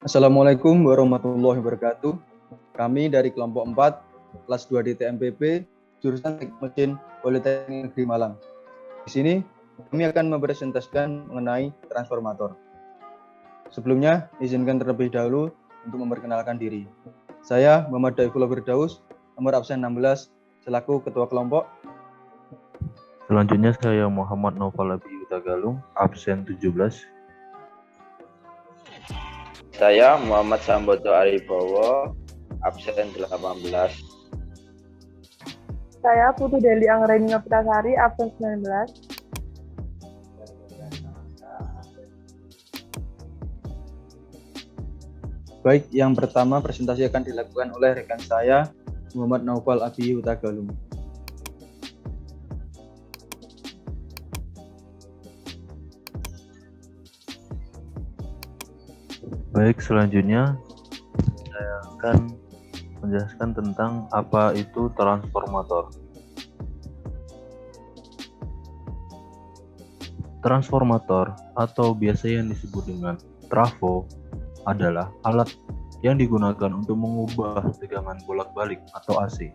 Assalamualaikum warahmatullahi wabarakatuh. Kami dari kelompok 4, kelas 2 di TMPP, jurusan Teknik Mesin Politeknik Negeri Malang. Di sini kami akan mempresentasikan mengenai transformator. Sebelumnya, izinkan terlebih dahulu untuk memperkenalkan diri. Saya Muhammad Daifullah Firdaus, nomor absen 16, selaku ketua kelompok. Selanjutnya saya Muhammad Noval Abi Utagalung, absen 17. Saya Muhammad Sambodo Aribowo, absen 18. Saya Putu Deli Anggreni Novitasari, absen 19. Baik, yang pertama presentasi akan dilakukan oleh rekan saya, Muhammad Noval Abi Utagalung. Baik, selanjutnya saya akan menjelaskan tentang apa itu transformator. Transformator atau biasa yang disebut dengan trafo adalah alat yang digunakan untuk mengubah tegangan bolak-balik atau AC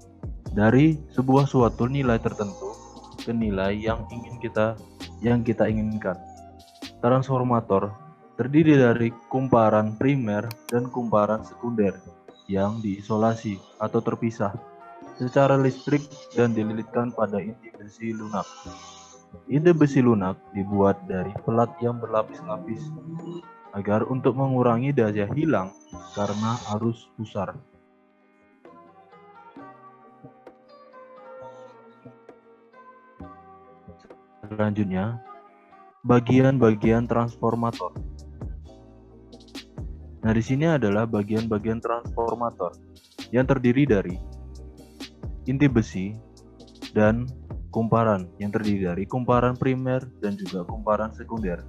dari sebuah suatu nilai tertentu ke nilai yang kita inginkan. Transformator terdiri dari kumparan primer dan kumparan sekunder yang diisolasi atau terpisah secara listrik dan dililitkan pada inti besi lunak. Inti besi lunak dibuat dari pelat yang berlapis-lapis agar untuk mengurangi daya hilang karena arus pusar. Selanjutnya, bagian-bagian transformator. Nah, di sini adalah bagian-bagian transformator yang terdiri dari inti besi dan kumparan yang terdiri dari kumparan primer dan juga kumparan sekunder.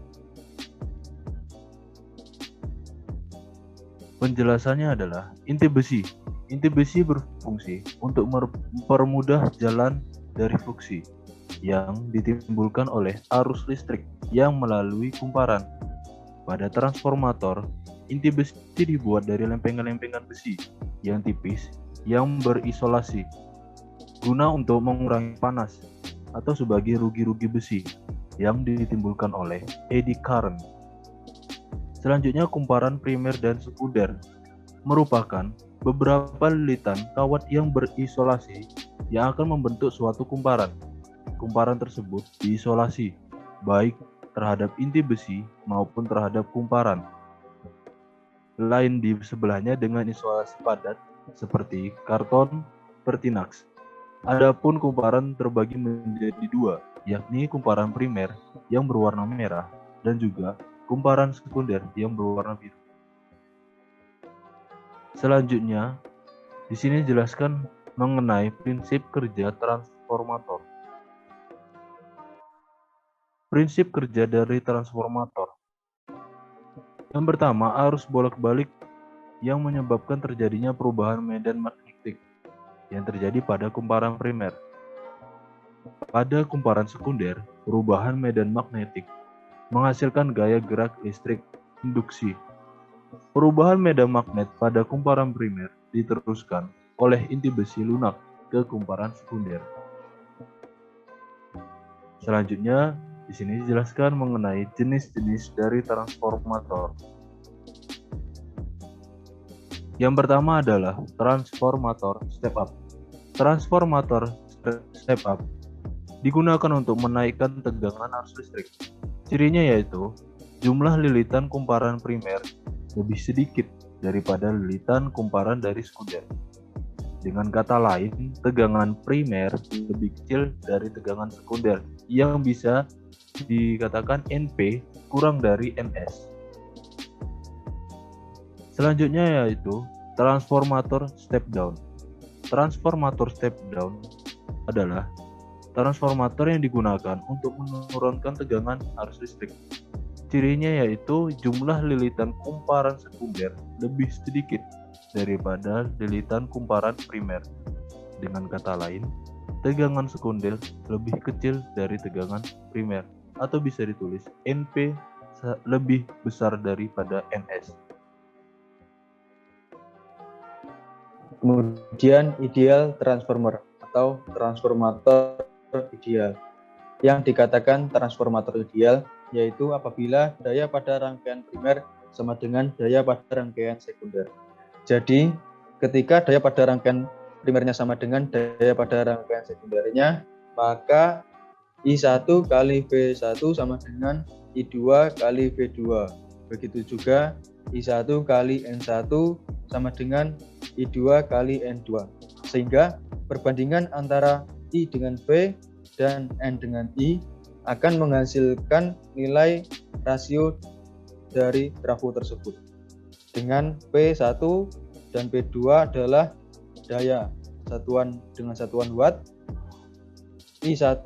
Penjelasannya adalah inti besi. Inti besi berfungsi untuk mempermudah jalan dari fluksi yang ditimbulkan oleh arus listrik yang melalui kumparan. Pada transformator, inti besi dibuat dari lempengan-lempengan besi yang tipis yang berisolasi guna untuk mengurangi panas atau sebagai rugi-rugi besi yang ditimbulkan oleh eddy current. Selanjutnya, kumparan primer dan sekunder merupakan beberapa lilitan kawat yang berisolasi yang akan membentuk suatu kumparan. Kumparan tersebut diisolasi baik terhadap inti besi maupun terhadap kumparan lain di sebelahnya dengan isolasi padat seperti karton pertinax. Adapun kumparan terbagi menjadi dua, yakni kumparan primer yang berwarna merah dan juga kumparan sekunder yang berwarna biru. Selanjutnya, di sini jelaskan mengenai prinsip kerja transformator. Prinsip kerja dari transformator. Yang pertama, arus bolak-balik yang menyebabkan terjadinya perubahan medan magnetik yang terjadi pada kumparan primer. Pada kumparan sekunder, perubahan medan magnetik menghasilkan gaya gerak listrik induksi. Perubahan medan magnet pada kumparan primer diteruskan oleh inti besi lunak ke kumparan sekunder. Selanjutnya, di sini dijelaskan mengenai jenis-jenis dari transformator. Yang pertama adalah transformator step up. Transformator step up digunakan untuk menaikkan tegangan arus listrik. Cirinya yaitu jumlah lilitan kumparan primer lebih sedikit daripada lilitan kumparan dari sekunder. Dengan kata lain, tegangan primer lebih kecil dari tegangan sekunder yang bisa dikatakan NP kurang dari NS. Selanjutnya yaitu transformator step down. Transformator step down adalah transformator yang digunakan untuk menurunkan tegangan arus listrik. Cirinya yaitu jumlah lilitan kumparan sekunder lebih sedikit daripada lilitan kumparan primer. Dengan kata lain, tegangan sekunder lebih kecil dari tegangan primer, atau bisa ditulis NP lebih besar daripada NS. Kemudian ideal transformer atau transformator ideal. Yang dikatakan transformator ideal yaitu apabila daya pada rangkaian primer sama dengan daya pada rangkaian sekunder. Jadi, ketika daya pada rangkaian primernya sama dengan daya pada rangkaian sekundernya, maka I1 kali V1 sama dengan I2 kali V2. Begitu juga I1 kali N1 sama dengan I2 kali N2. Sehingga perbandingan antara I dengan V dan N dengan I akan menghasilkan nilai rasio dari trafo tersebut. Dengan P1 dan P2 adalah daya satuan dengan satuan watt, I1,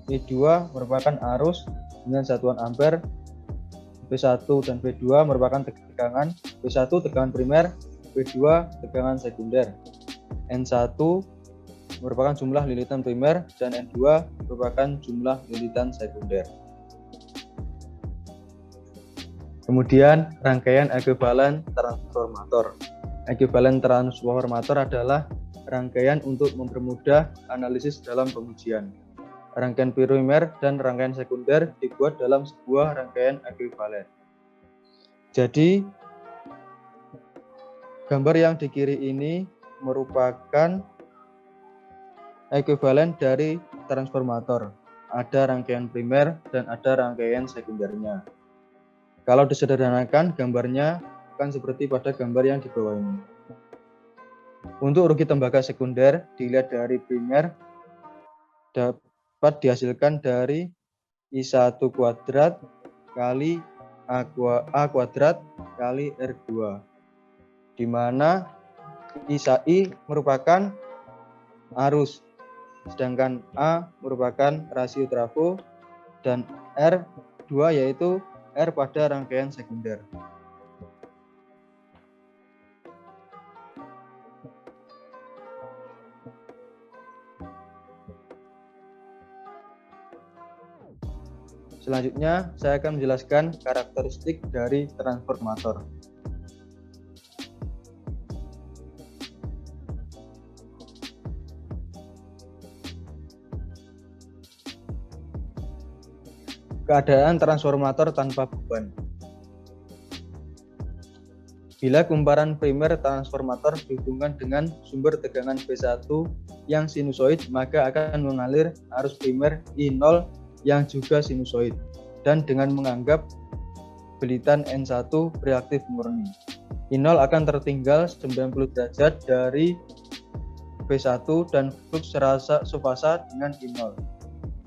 I2 merupakan arus dengan satuan ampere, P1 dan P2 merupakan tegangan, P1 tegangan primer, P2 tegangan sekunder, N1 merupakan jumlah lilitan primer dan N2 merupakan jumlah lilitan sekunder. Kemudian rangkaian ekuivalen transformator. Ekuivalen transformator adalah rangkaian untuk mempermudah analisis dalam pengujian. Rangkaian primer dan rangkaian sekunder dibuat dalam sebuah rangkaian ekuivalen. Jadi, gambar yang di kiri ini merupakan ekuivalen dari transformator. Ada rangkaian primer dan ada rangkaian sekundernya. Kalau disederhanakan, gambarnya akan seperti pada gambar yang di bawah ini. Untuk rugi tembaga sekunder dilihat dari primer dapat dihasilkan dari I1 kuadrat kali A kuadrat kali R2, di mana I merupakan arus, sedangkan A merupakan rasio trafo, dan R2 yaitu R pada rangkaian sekunder. Selanjutnya, saya akan menjelaskan karakteristik dari transformator. Keadaan transformator tanpa beban. Bila kumparan primer transformator dihubungkan dengan sumber tegangan V1 yang sinusoid, maka akan mengalir arus primer I0 yang juga sinusoid, dan dengan menganggap bilitan N1 reaktif murni. I0 akan tertinggal 90 derajat dari V1 dan flux sefasa dengan I0.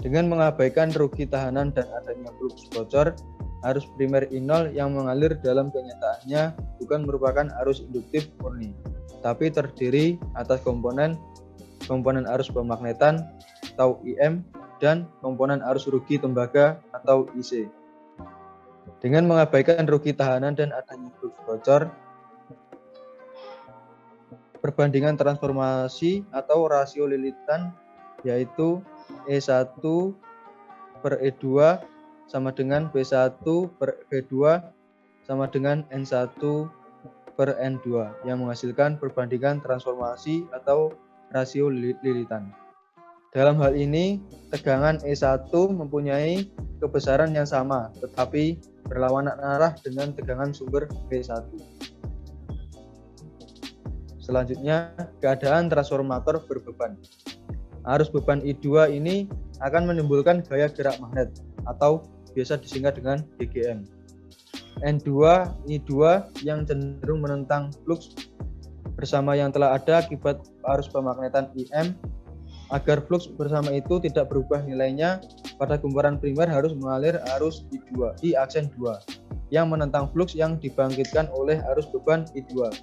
Dengan mengabaikan rugi tahanan dan adanya flux bocor, arus primer I0 yang mengalir dalam kenyataannya bukan merupakan arus induktif murni, tapi terdiri atas komponen arus pemagnetan atau IM dan komponen arus rugi tembaga atau IC. Dengan mengabaikan rugi tahanan dan adanya flux bocor, perbandingan transformasi atau rasio lilitan yaitu E1 per E2 sama dengan B1 per V2 sama dengan N1 per N2 yang menghasilkan perbandingan transformasi atau rasio lilitan. Dalam hal ini, tegangan E1 mempunyai kebesaran yang sama, tetapi berlawanan arah dengan tegangan sumber V1. Selanjutnya, keadaan transformator berbeban. Arus beban I2 ini akan menimbulkan gaya gerak magnet atau biasa disingkat dengan GGM. N2, I2 yang cenderung menentang flux bersama yang telah ada akibat arus pemagnetan IM. Agar flux bersama itu tidak berubah nilainya, pada kumparan primer harus mengalir arus I2, I aksen 2, yang menentang flux yang dibangkitkan oleh arus beban I2,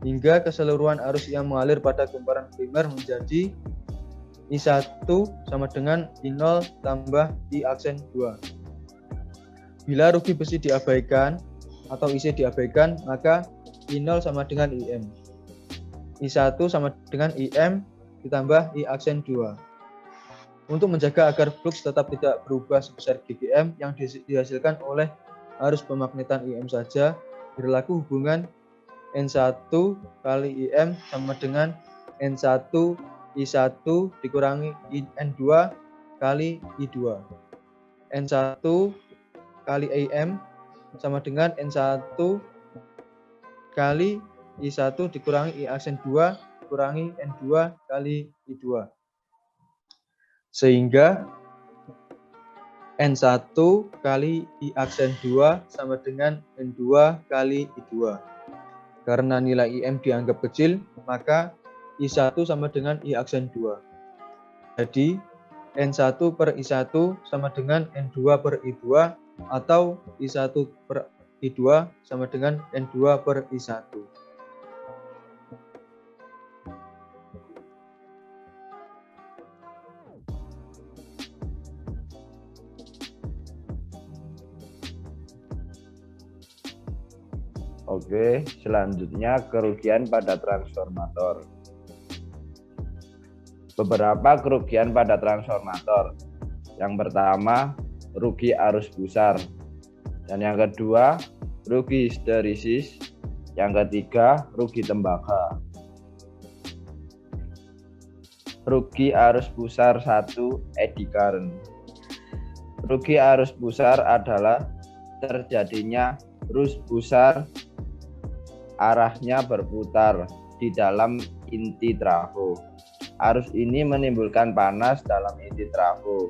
hingga keseluruhan arus yang mengalir pada kumparan primer menjadi I1 sama dengan I0 tambah I aksen 2. Bila rugi besi diabaikan atau IC diabaikan, maka I0 sama dengan IM. I1 sama dengan IM ditambah I aksen 2. Untuk menjaga agar flux tetap tidak berubah sebesar GGM yang dihasilkan oleh arus pemagnetan IM saja, berlaku hubungan N1 kali IM sama dengan N1 I1 dikurangi N2 kali I2. N1 kali IM sama dengan N1 kali I1 dikurangi I aksen 2 dikurangi N2 kali I2. Sehingga N1 kali I aksen 2 sama dengan N2 kali I2. Karena nilai IM dianggap kecil, maka I1 sama dengan I aksen 2. Jadi N1 per I1 sama dengan N2 per I2 atau I1 per I2 sama dengan N2 per I1. Oke, selanjutnya kerugian pada transformator. Beberapa kerugian pada transformator. Yang pertama, rugi arus pusar. Dan yang kedua, rugi histeresis. Yang ketiga, rugi tembaga. Rugi arus pusar 1, eddy current. Rugi arus pusar adalah terjadinya arus pusar arahnya berputar di dalam inti trafo. Arus ini menimbulkan panas dalam inti trafo.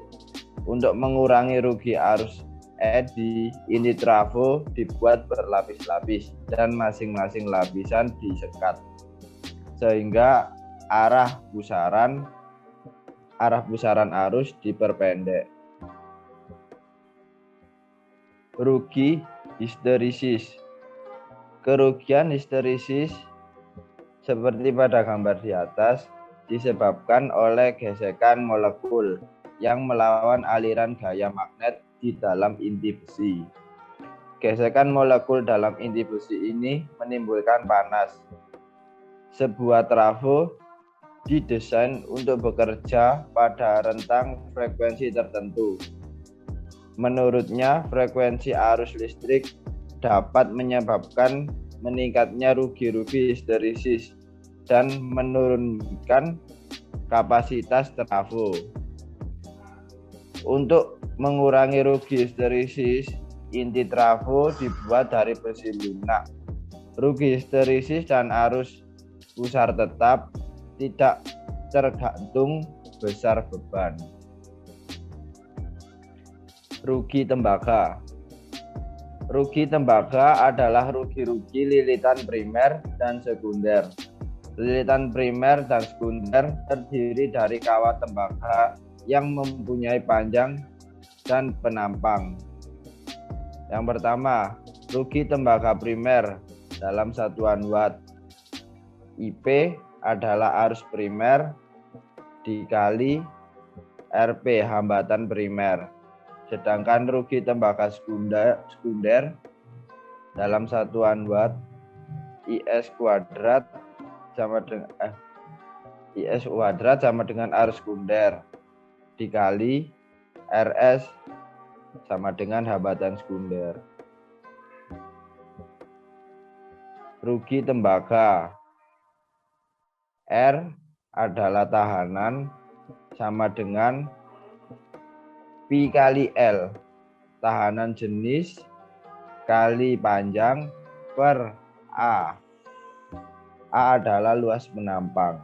Untuk mengurangi rugi arus eddy, inti trafo dibuat berlapis-lapis dan masing-masing lapisan disekat sehingga arah pusaran arus diperpendek. Rugi histeresis. Kerugian histeresis seperti pada gambar di atas disebabkan oleh gesekan molekul yang melawan aliran gaya magnet di dalam inti besi. Gesekan molekul dalam inti besi ini menimbulkan panas. Sebuah trafo didesain untuk bekerja pada rentang frekuensi tertentu. Menurutnya, frekuensi arus listrik dapat menyebabkan meningkatnya rugi-rugi histeresis dan menurunkan kapasitas trafo. Untuk mengurangi rugi histeresis, inti trafo dibuat dari besi lunak. Rugi histeresis dan arus pusar tetap tidak tergantung besar beban. Rugi tembaga. Rugi tembaga adalah rugi-rugi lilitan primer dan sekunder. Lilitan primer dan sekunder terdiri dari kawat tembaga yang mempunyai panjang dan penampang. Yang pertama, rugi tembaga primer dalam satuan watt. IP adalah arus primer dikali RP hambatan primer. Sedangkan rugi tembaga sekunder dalam satuan watt IS kuadrat sama dengan arus sekunder dikali RS sama dengan hambatan sekunder. Rugi tembaga. R adalah tahanan sama dengan Pi kali L, tahanan jenis kali panjang per A. A adalah luas penampang.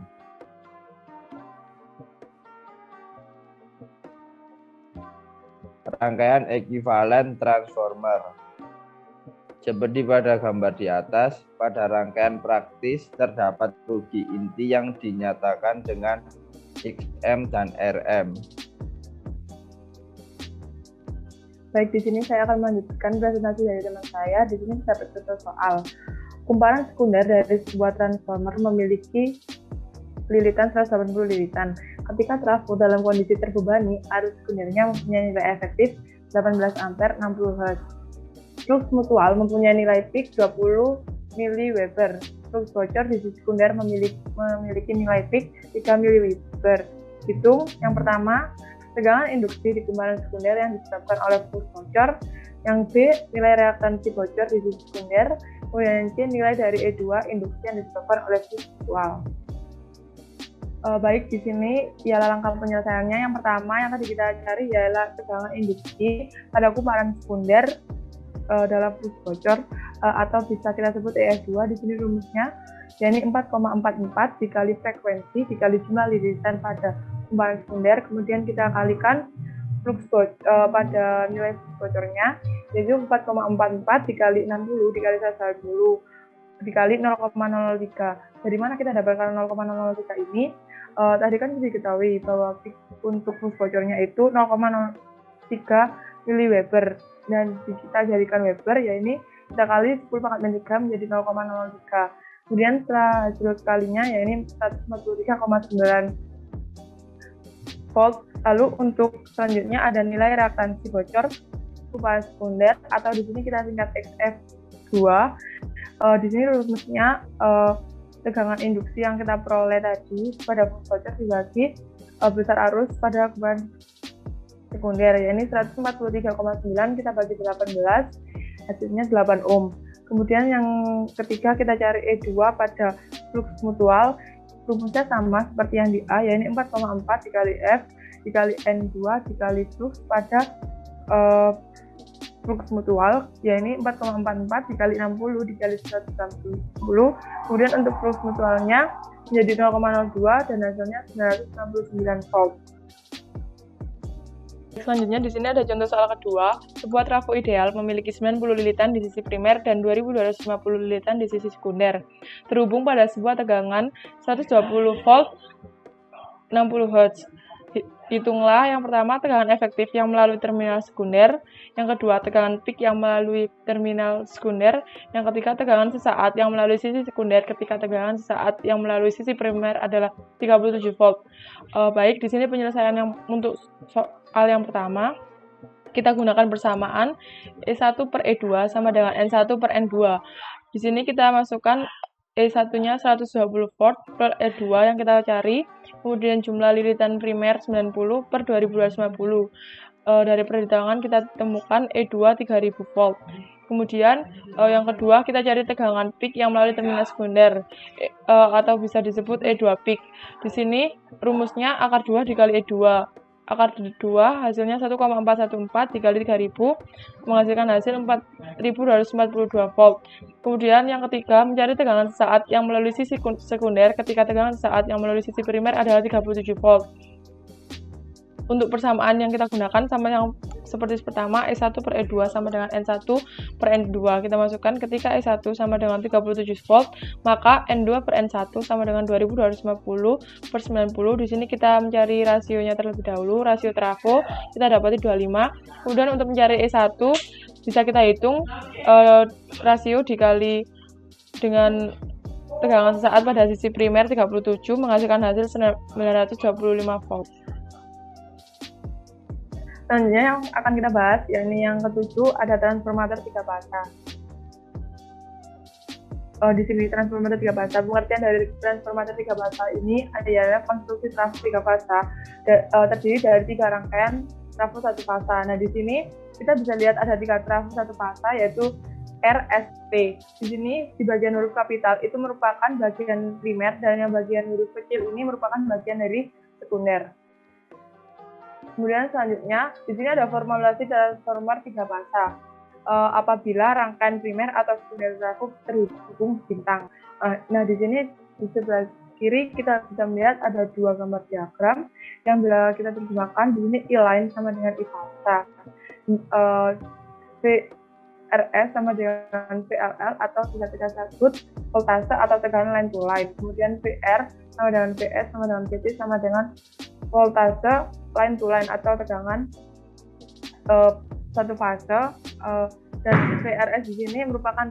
Rangkaian ekuivalen transformer. Seperti pada gambar di atas, pada rangkaian praktis terdapat rugi inti yang dinyatakan dengan XM dan RM. Baik, di sini saya akan melanjutkan presentasi dari teman saya. Di sini terdapat contoh soal. Kumparan sekunder dari sebuah transformer memiliki lilitan 180 lilitan. Ketika trafo dalam kondisi terbebani, arus sekundernya mempunyai nilai efektif 18 ampere 60 Hz. Flux mutual mempunyai nilai peak 20 mW. Flux bocor di sisi sekunder memiliki nilai peak 3 mW. Hitung yang pertama, tegangan induksi di kumparan sekunder yang disebabkan oleh flux bocor. Yang B, nilai reaktansi bocor di sisi sekunder. Kemudian C, nilai dari E2 induksi yang disebabkan oleh flux mutual. Baik, di sini ialah langkah penyelesaiannya. Yang pertama yang tadi kita cari ialah tegangan induksi pada kumparan sekunder dalam flux bocor atau bisa kita sebut ES2. Di sini rumusnya yakni 4,44 dikali frekuensi dikali jumlah liritan pada kumparan sekunder, kemudian kita kalikan flux pada nilai flux bocornya, yaitu 4,44 dikali 60 dikali 120 dikali 0,003. Dari mana kita dapatkan 0,003 ini? Tadi kan sudah diketahui bahwa untuk flux bocornya itu 0,03 mW, dan kita jadikan Weber, ya ini kita kali 10 pangkat miligram menjadi 0,03. Kemudian setelah hasil kalinya, ya ini 143,9 volt. Lalu untuk selanjutnya ada nilai reaktansi bocor kumparan sekunder, atau di sini kita singkat XF2. Di sini rumusnya tegangan induksi yang kita peroleh tadi pada flux bocor dibagi besar arus pada kumparan sekunder, ya ini 143,9 kita bagi 18, hasilnya 8 ohm. Kemudian yang ketiga kita cari E2 pada flux mutual, rumusnya sama seperti yang di A, ya ini 4,4 dikali F dikali N2 dikali flux pada flux mutual, ya ini 4,44 dikali 60 dikali 160. Kemudian untuk flux mutualnya menjadi 0,02 dan hasilnya 969 volt. Selanjutnya di sini ada contoh soal kedua. Sebuah trafo ideal memiliki 90 lilitan di sisi primer dan 2250 lilitan di sisi sekunder. Terhubung pada sebuah tegangan 120 volt 60 Hz. Hitunglah yang pertama tegangan efektif yang melalui terminal sekunder, yang kedua tegangan peak yang melalui terminal sekunder, yang ketiga tegangan sesaat yang melalui sisi sekunder ketika tegangan sesaat yang melalui sisi primer adalah 37 volt. Baik, di sini penyelesaian yang untuk soal yang pertama kita gunakan bersamaan E1 per E2 sama dengan N1 per N2. Di sini kita masukkan E1-nya 120 volt per E2 yang kita cari, kemudian jumlah lilitan primer 90 per 2250. Dari perhitungan kita temukan E2 3000 volt. Kemudian yang kedua kita cari tegangan peak yang melalui terminal sekunder atau bisa disebut E2 peak. Di sini rumusnya akar 2 dikali E2. Akar 2 hasilnya 1,414 dikali 3000 menghasilkan hasil 4242 volt. Kemudian yang ketiga mencari tegangan sesaat yang melalui sisi sekunder ketika tegangan sesaat yang melalui sisi primer adalah 37 volt. Untuk persamaan yang kita gunakan sama yang seperti pertama, E1 per E2 sama dengan N1 per N2. Kita masukkan ketika E1 sama dengan 37 volt, maka N2 per N1 sama dengan 2250 per 90. Di sini kita mencari rasionya terlebih dahulu, rasio trafo kita dapati 25. Kemudian untuk mencari E1 bisa kita hitung rasio dikali dengan tegangan sesaat pada sisi primer 37 menghasilkan hasil 925 volt. Selanjutnya yang akan kita bahas, yakni yang ketujuh ada transformator 3 fasa. Di sini transformator 3 fasa, pengertian dari transformator 3 fasa ini adalah konstruksi trafo 3 fasa terdiri dari 3 rangkaian trafo 1 fasa. Nah, di sini kita bisa lihat ada 3 trafo 1 fasa yaitu RSP. Di sini di bagian huruf kapital itu merupakan bagian primer dan yang bagian huruf kecil ini merupakan bagian dari sekunder. Kemudian selanjutnya, di sini ada formulasi transformer 3 fasa. Apabila rangkaian primer atau sekunder trafo terhubung bintang. Nah, di sini di sebelah kiri kita bisa melihat ada 2 gambar diagram yang bila kita terjemahkan di sini I-line sama dengan I-fasa. VRS sama dengan VLL atau bisa kita sebut voltase atau tegangan line to line. Kemudian VR sama dengan VS sama dengan VT sama dengan voltase line to line atau tegangan satu fase, dan VRS di sini merupakan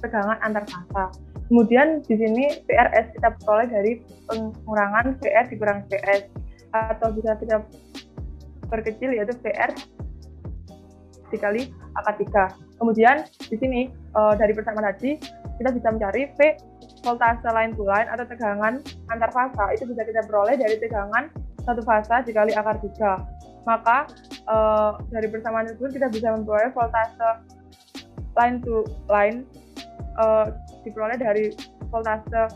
tegangan antar fasa. Kemudian di sini VRS kita peroleh dari pengurangan VR dikurangi VS atau bisa kita perkecil yaitu VR dikali akar 3. Kemudian di sini dari persamaan tadi kita bisa mencari V voltase line to line atau tegangan antar fasa itu bisa kita peroleh dari tegangan satu fasa dikali akar 3. Maka dari persamaan tersebut kita bisa memperoleh voltase line to line diperoleh dari voltase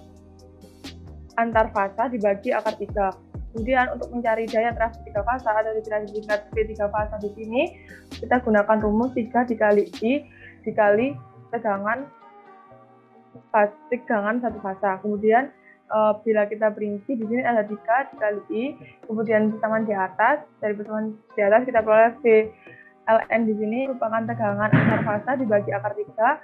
antar fasa dibagi akar 3. Kemudian untuk mencari daya trafo 3 fasa atau disingkat P3 fasa di sini, kita gunakan rumus 3 dikali I dikali tegangan satu fasa. Kemudian bila kita perinci di sini ada 3 dikali I, kemudian persamaan di atas, dari persamaan di atas kita peroleh V Ln di sini merupakan tegangan antar fasa dibagi akar 3.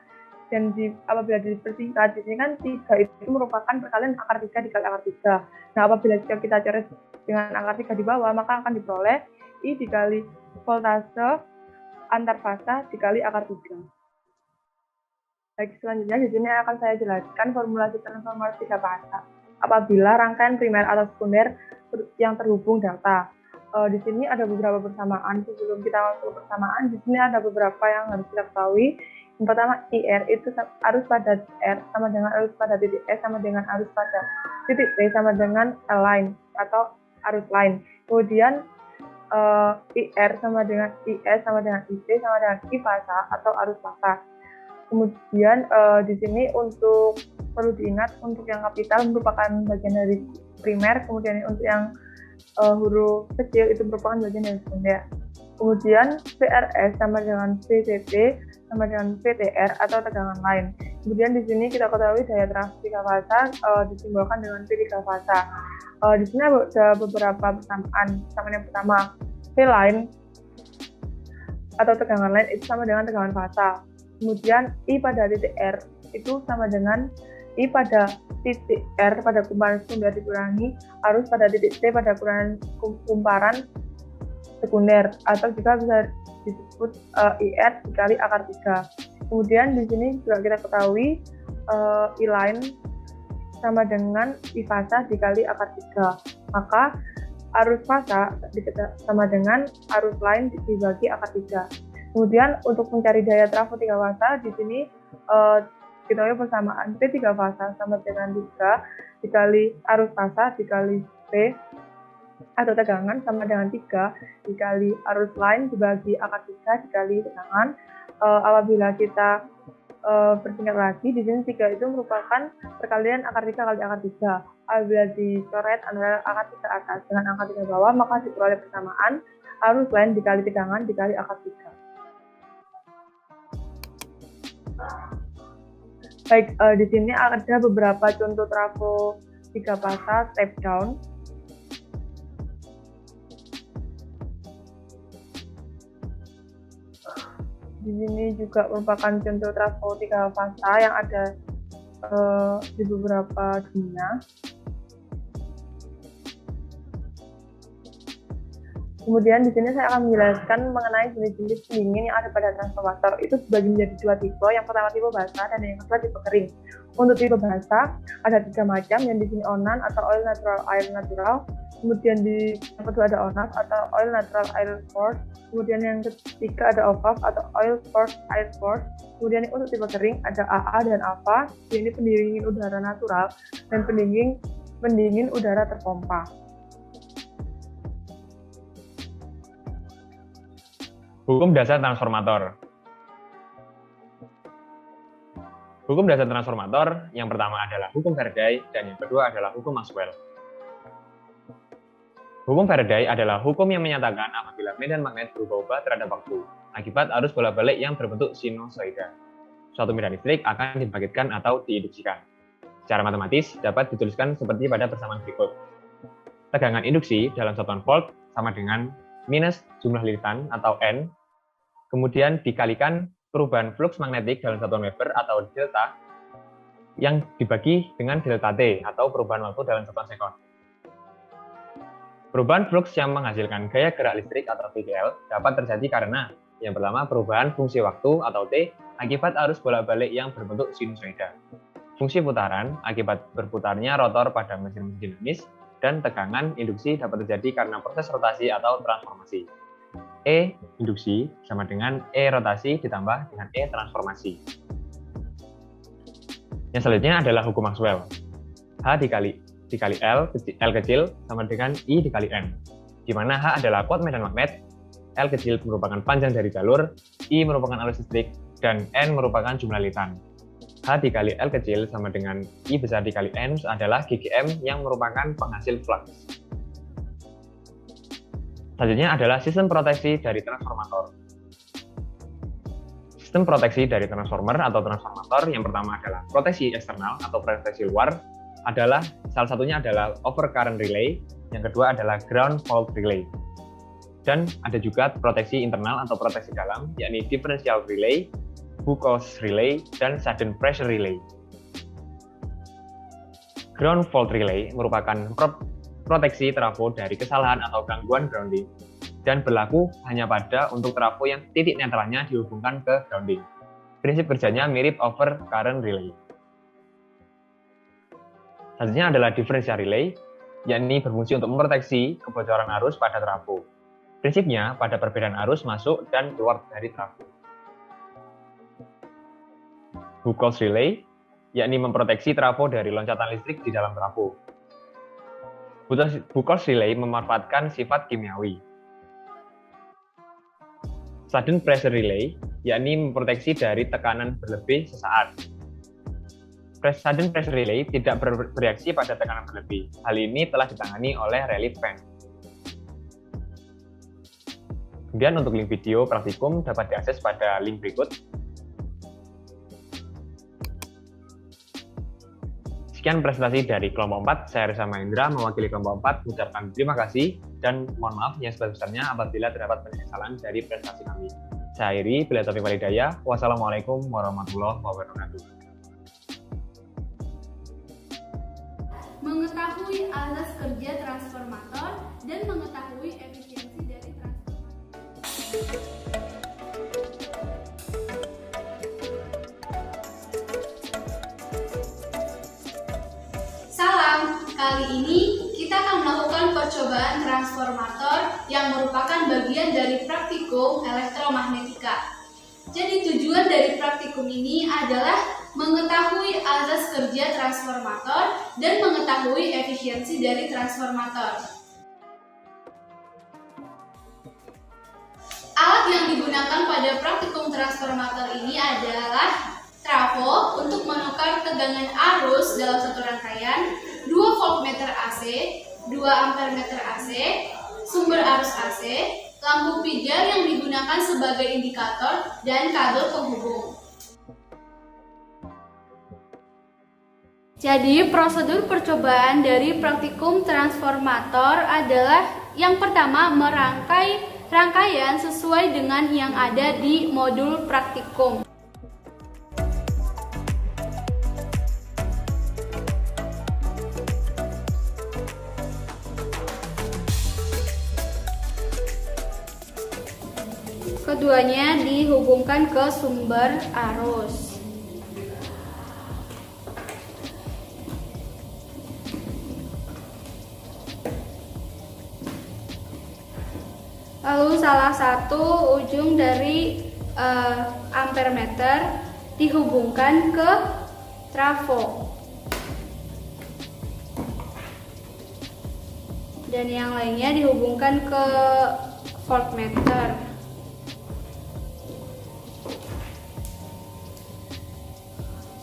Dan apabila dipersingkat, di sini kan 3 itu merupakan perkalian akar 3 dikali akar 3. Nah, apabila kita coret dengan akar 3 di bawah, maka akan diperoleh I dikali voltase antar fasa dikali akar 3. Baik, selanjutnya di sini akan saya jelaskan formulasi transformer 3 fasa. Apabila rangkaian primer atau sekunder yang terhubung data. Di sini ada beberapa persamaan. Sebelum kita masuk ke persamaan, di sini ada beberapa yang harus kita ketahui. Yang pertama, IR itu arus pada R sama dengan arus pada titik S sama dengan arus pada titik T sama dengan L line atau arus line. Kemudian IR sama dengan IS sama dengan IC sama dengan I fasa atau arus fasa. Kemudian di sini perlu diingat untuk yang kapital merupakan bagian dari primer, kemudian untuk yang huruf kecil itu merupakan bagian dari sekunder. Kemudian VRS sama dengan VCT sama dengan VTR atau tegangan lain. Kemudian di sini kita ketahui daya trafo 3 fasa disimbolkan dengan P3 fasa. Di sini ada beberapa persamaan. Persamaan yang pertama, V line atau tegangan lain itu sama dengan tegangan fasa. Kemudian I pada titik R itu sama dengan I pada titik R pada kumparan sekunder dikurangi arus pada titik T pada kumparan sekunder, atau juga bisa disebut IR dikali akar 3. Kemudian di sini juga kita ketahui I line sama dengan I fasa dikali akar 3. Maka arus fasa sama dengan arus line dibagi akar 3. Kemudian untuk mencari daya trafo 3 fasa di sini kita lihat persamaan P3 fasa sama dengan 3 dikali arus fasa dikali P atau tegangan sama dengan 3 dikali arus line dibagi akar 3 dikali tegangan. Apabila kita persingkat lagi, di sini 3 itu merupakan perkalian akar 3 kali akar 3. Apabila dicoret antara akar 3 atas dengan akar 3 bawah, maka diperoleh persamaan arus line dikali tegangan dikali akar 3. Baik, di sini ada beberapa contoh trafo 3 fasa step down. Di sini juga merupakan contoh trafo 3 fasa yang ada di beberapa dunia. Kemudian di sini saya akan menjelaskan mengenai jenis-jenis pendingin yang ada pada transformator. Itu dibagi menjadi 2 tipe. Yang pertama tipe basah dan yang kedua tipe kering. Untuk tipe basah ada 3 macam, yang di sini onan atau oil natural air natural. Kemudian yang kedua ada ONAF atau oil natural air force. Kemudian yang ketiga ada OFAF atau oil force air force. Kemudian untuk tipe kering ada AA dan AFA. Ini pendingin udara natural dan pendingin udara terpompa. Hukum dasar transformator. Hukum dasar transformator yang pertama adalah hukum Faraday dan yang kedua adalah hukum Maxwell. Hukum Faraday adalah hukum yang menyatakan apabila medan magnet berubah-ubah terhadap waktu akibat arus bolak-balik yang berbentuk sinusoida, suatu medan listrik akan dibangkitkan atau diinduksikan. Secara matematis dapat dituliskan seperti pada persamaan berikut. Tegangan induksi dalam satuan volt sama dengan minus jumlah lilitan atau N, kemudian dikalikan perubahan flux magnetik dalam satuan Weber atau delta yang dibagi dengan delta T atau perubahan waktu dalam satuan sekon. Perubahan flux yang menghasilkan gaya gerak listrik atau VGL dapat terjadi karena yang pertama perubahan fungsi waktu atau T akibat arus bolak-balik yang berbentuk sinusoida, fungsi putaran akibat berputarnya rotor pada mesin-mesin dinamis, dan tegangan induksi dapat terjadi karena proses rotasi atau transformasi. E induksi sama dengan E rotasi ditambah dengan E transformasi. Yang selanjutnya adalah hukum Maxwell. H dikali L kecil sama dengan I dikali N, di mana H adalah kuat medan magnet, L kecil merupakan panjang dari jalur, I merupakan arus listrik, dan N merupakan jumlah lilitan. H dikali L kecil sama dengan I besar dikali N adalah GGM yang merupakan penghasil flux. Selanjutnya adalah sistem proteksi dari transformator. Sistem proteksi dari transformer atau transformator yang pertama adalah proteksi eksternal atau proteksi luar, adalah salah satunya adalah overcurrent relay, yang kedua adalah ground fault relay. Dan ada juga proteksi internal atau proteksi dalam, yakni differential relay, Bucos relay, dan sudden pressure relay. Ground fault relay merupakan proteksi trafo dari kesalahan atau gangguan grounding dan berlaku hanya pada untuk trafo yang titik netralnya dihubungkan ke grounding. Prinsip kerjanya mirip over current relay. Selanjutnya adalah differential relay, yakni berfungsi untuk memproteksi kebocoran arus pada trafo. Prinsipnya pada perbedaan arus masuk dan keluar dari trafo. Bucos relay, yakni memproteksi trafo dari loncatan listrik di dalam trafo. Bucos relay memanfaatkan sifat kimiawi. Sudden pressure relay, yakni memproteksi dari tekanan berlebih sesaat. Sudden pressure relay tidak bereaksi pada tekanan berlebih. Hal ini telah ditangani oleh relief fan. Kemudian untuk link video praktikum dapat diakses pada link berikut. Sekian presentasi dari kelompok 4, saya Reza Mahendra mewakili kelompok 4 mengucapkan terima kasih dan mohon maaf yang sebesar-besarnya apabila terdapat kesalahan dari presentasi kami. Saya akhiri, bila taufiq wal hidayah. Wassalamualaikum warahmatullahi wabarakatuh. Mengetahui azas kerja transformator dan mengetahui efisiensi dari transformator. Salam, kali ini kita akan melakukan percobaan transformator yang merupakan bagian dari praktikum elektromagnetika. Jadi tujuan dari praktikum ini adalah mengetahui azas kerja transformator dan mengetahui efisiensi dari transformator. Alat yang digunakan pada praktikum transformator ini adalah trafo untuk menukar tegangan arus dalam satu rangkaian, 2 voltmeter AC, 2 ampermeter AC, sumber arus AC, lampu pijar yang digunakan sebagai indikator, dan kabel penghubung. Jadi prosedur percobaan dari praktikum transformator adalah yang pertama merangkai rangkaian sesuai dengan yang ada di modul praktikum. Keduanya dihubungkan ke sumber arus. Lalu salah satu ujung dari ampermeter dihubungkan ke trafo. Dan yang lainnya dihubungkan ke voltmeter.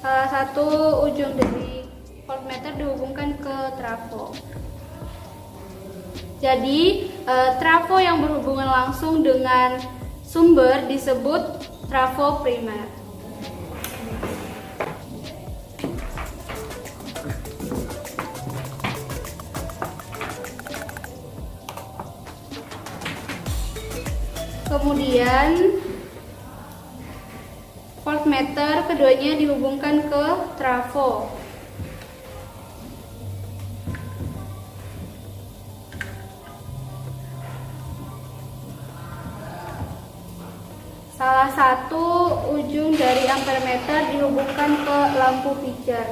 Salah satu ujung dari voltmeter dihubungkan ke trafo. Jadi trafo yang berhubungan langsung dengan sumber disebut trafo primer. Kemudian voltmeter keduanya dihubungkan ke trafo. Salah satu ujung dari ampermeter dihubungkan ke lampu pijar.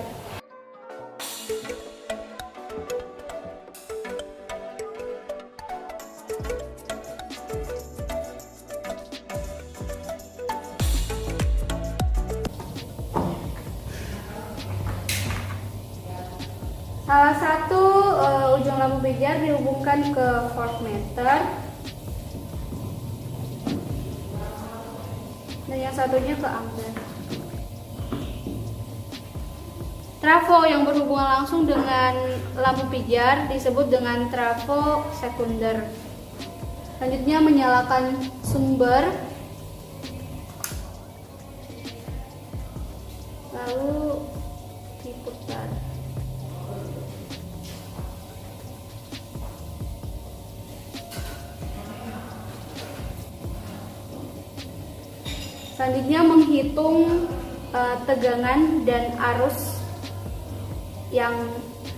Salah satu ujung lampu pijar dihubungkan ke voltmeter dan yang satunya ke ampere. Trafo yang berhubungan langsung dengan lampu pijar disebut dengan trafo sekunder. Selanjutnya menyalakan sumber, lalu diputar. Selanjutnya menghitung tegangan dan arus yang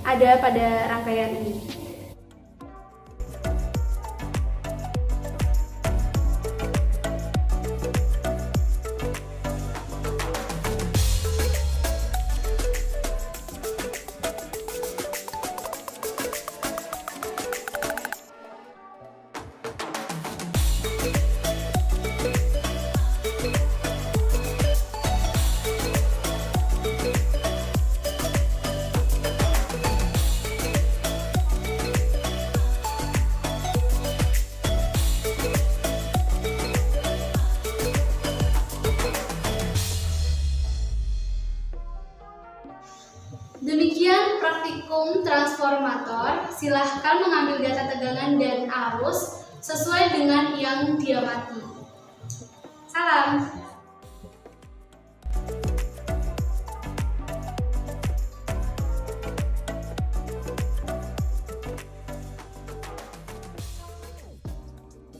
ada pada rangkaian ini. Demikian praktikum transformator. Silahkan mengambil data tegangan dan arus sesuai dengan yang diamati. Salam.